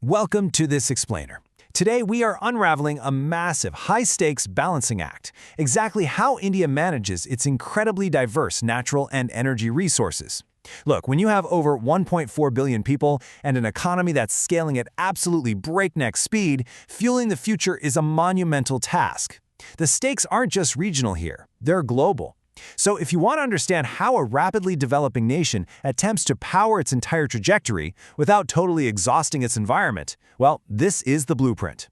Welcome to this explainer. Today we are unraveling a massive, high-stakes balancing act, exactly how India manages its incredibly diverse natural and energy resources. Look, when you have over 1.4 billion people and an economy that's scaling at absolutely breakneck speed, fueling the future is a monumental task. The stakes aren't just regional here, they're global. So if you want to understand how a rapidly developing nation attempts to power its entire trajectory without totally exhausting its environment, well, this is the blueprint.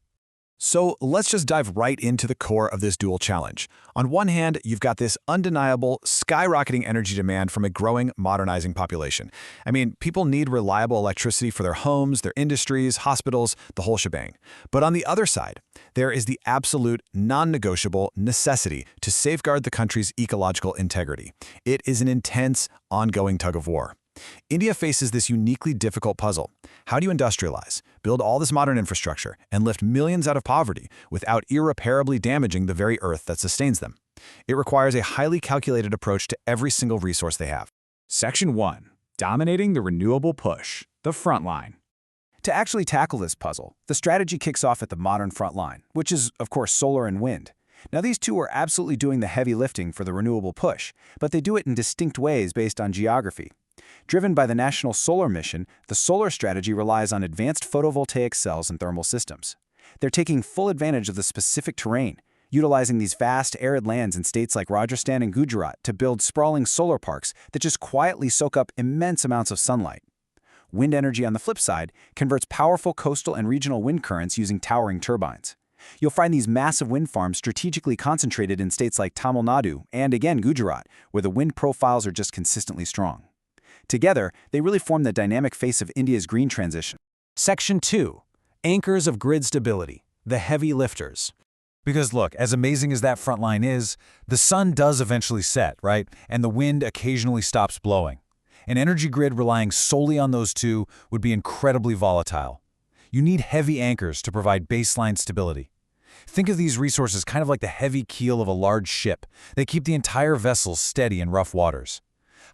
So let's just dive right into the core of this dual challenge. On one hand, you've got this undeniable, skyrocketing energy demand from a growing, modernizing population. I mean, people need reliable electricity for their homes, their industries, hospitals, the whole shebang. But on the other side, there is the absolute, non-negotiable necessity to safeguard the country's ecological integrity. It is an intense, ongoing tug-of-war. India faces this uniquely difficult puzzle. How do you industrialize, build all this modern infrastructure, and lift millions out of poverty without irreparably damaging the very earth that sustains them? It requires a highly calculated approach to every single resource they have. Section 1. Dominating the renewable push, the front line. To actually tackle this puzzle, the strategy kicks off at the modern front line, which is, of course, solar and wind. Now, these two are absolutely doing the heavy lifting for the renewable push, but they do it in distinct ways based on geography. Driven by the National Solar Mission, the solar strategy relies on advanced photovoltaic cells and thermal systems. They're taking full advantage of the specific terrain, utilizing these vast, arid lands in states like Rajasthan and Gujarat to build sprawling solar parks that just quietly soak up immense amounts of sunlight. Wind energy, on the flip side, converts powerful coastal and regional wind currents using towering turbines. You'll find these massive wind farms strategically concentrated in states like Tamil Nadu and, again, Gujarat, where the wind profiles are just consistently strong. Together, they really form the dynamic face of India's green transition. Section 2. Anchors of grid stability, the heavy lifters. Because look, as amazing as that front line is, the sun does eventually set, right? And the wind occasionally stops blowing. An energy grid relying solely on those two would be incredibly volatile. You need heavy anchors to provide baseline stability. Think of these resources kind of like the heavy keel of a large ship. They keep the entire vessel steady in rough waters.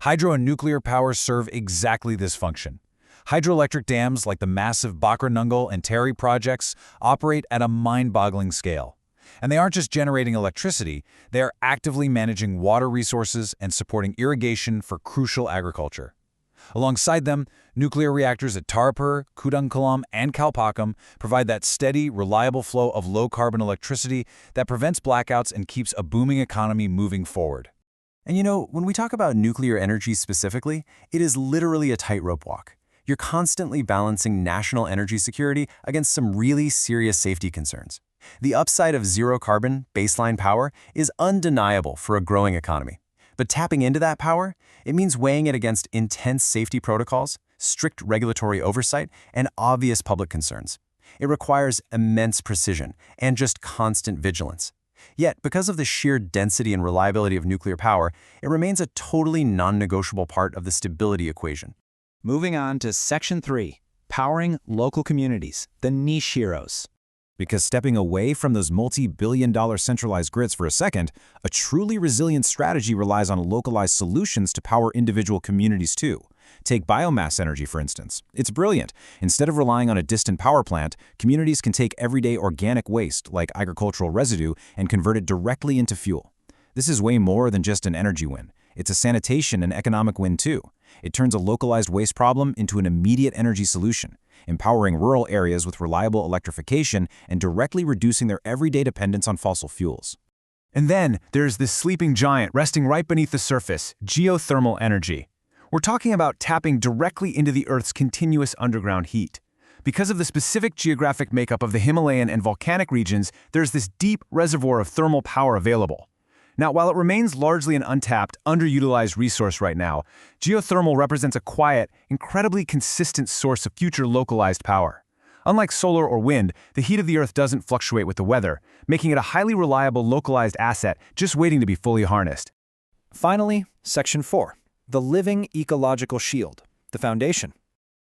Hydro and nuclear power serve exactly this function. Hydroelectric dams like the massive Bakranungal and Terry projects operate at a mind-boggling scale. And they aren't just generating electricity, they are actively managing water resources and supporting irrigation for crucial agriculture. Alongside them, nuclear reactors at Tarapur, Kudankulam, and Kalpakkam provide that steady, reliable flow of low-carbon electricity that prevents blackouts and keeps a booming economy moving forward. And you know, when we talk about nuclear energy specifically, it is literally a tightrope walk. You're constantly balancing national energy security against some really serious safety concerns. The upside of zero-carbon, baseline power is undeniable for a growing economy. But tapping into that power, it means weighing it against intense safety protocols, strict regulatory oversight, and obvious public concerns. It requires immense precision and just constant vigilance. Yet, because of the sheer density and reliability of nuclear power, it remains a totally non-negotiable part of the stability equation. Moving on to Section 3. Powering local communities, the niche heroes. Because stepping away from those multi-billion-dollar centralized grids for a second, a truly resilient strategy relies on localized solutions to power individual communities too. Take biomass energy, for instance. It's brilliant. Instead of relying on a distant power plant, communities can take everyday organic waste, like agricultural residue, and convert it directly into fuel. This is way more than just an energy win. It's a sanitation and economic win too. It turns a localized waste problem into an immediate energy solution, empowering rural areas with reliable electrification and directly reducing their everyday dependence on fossil fuels. And then there's this sleeping giant resting right beneath the surface, geothermal energy. We're talking about tapping directly into the Earth's continuous underground heat. Because of the specific geographic makeup of the Himalayan and volcanic regions, there's this deep reservoir of thermal power available. Now, while it remains largely an untapped, underutilized resource right now, geothermal represents a quiet, incredibly consistent source of future localized power. Unlike solar or wind, the heat of the Earth doesn't fluctuate with the weather, making it a highly reliable localized asset just waiting to be fully harnessed. Finally, Section 4. The living ecological shield, the foundation.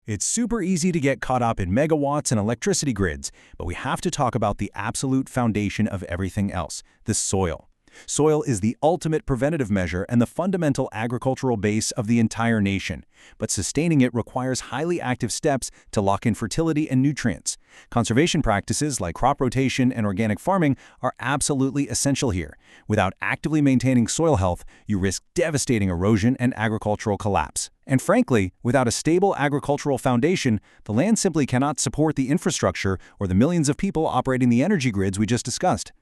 It's super easy to get caught up in megawatts and electricity grids, but we have to talk about the absolute foundation of everything else, the soil. Soil is the ultimate preventative measure and the fundamental agricultural base of the entire nation, but sustaining it requires highly active steps to lock in fertility and nutrients. Conservation practices like crop rotation and organic farming are absolutely essential here. Without actively maintaining soil health, you risk devastating erosion and agricultural collapse. And frankly, without a stable agricultural foundation, the land simply cannot support the infrastructure or the millions of people operating the energy grids we just discussed.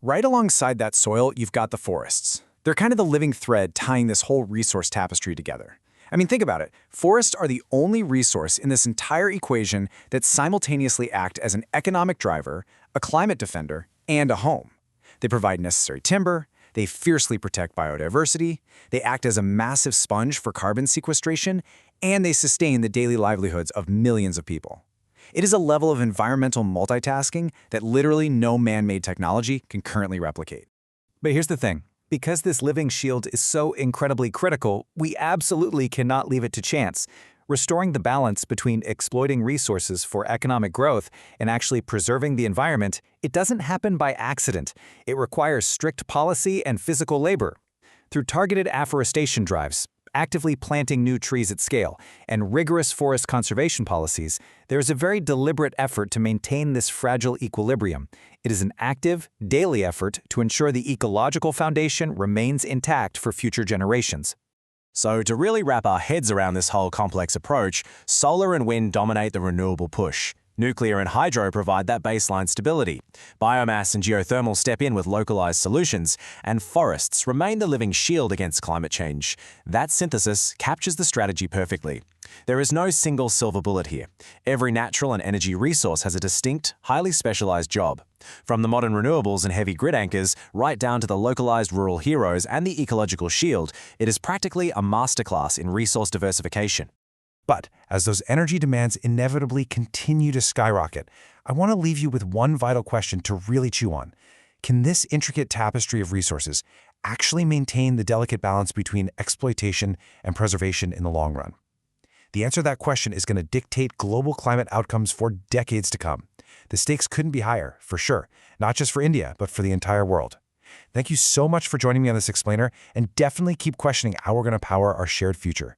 Right alongside that soil, you've got the forests. They're kind of the living thread tying this whole resource tapestry together. I mean, think about it. Forests are the only resource in this entire equation that simultaneously act as an economic driver, a climate defender, and a home. They provide necessary timber, they fiercely protect biodiversity, they act as a massive sponge for carbon sequestration, and they sustain the daily livelihoods of millions of people. It is a level of environmental multitasking that literally no man-made technology can currently replicate. But here's the thing. Because this living shield is so incredibly critical, we absolutely cannot leave it to chance. Restoring the balance between exploiting resources for economic growth and actually preserving the environment, it doesn't happen by accident. It requires strict policy and physical labor. Through targeted afforestation drives, actively planting new trees at scale, and rigorous forest conservation policies, there is a very deliberate effort to maintain this fragile equilibrium. It is an active, daily effort to ensure the ecological foundation remains intact for future generations. So to really wrap our heads around this whole complex approach, solar and wind dominate the renewable push. Nuclear and hydro provide that baseline stability. Biomass and geothermal step in with localized solutions, and forests remain the living shield against climate change. That synthesis captures the strategy perfectly. There is no single silver bullet here. Every natural and energy resource has a distinct, highly specialized job. From the modern renewables and heavy grid anchors, right down to the localized rural heroes and the ecological shield, it is practically a masterclass in resource diversification. But as those energy demands inevitably continue to skyrocket, I want to leave you with one vital question to really chew on. Can this intricate tapestry of resources actually maintain the delicate balance between exploitation and preservation in the long run? The answer to that question is going to dictate global climate outcomes for decades to come. The stakes couldn't be higher, for sure, not just for India, but for the entire world. Thank you so much for joining me on this explainer, and definitely keep questioning how we're going to power our shared future.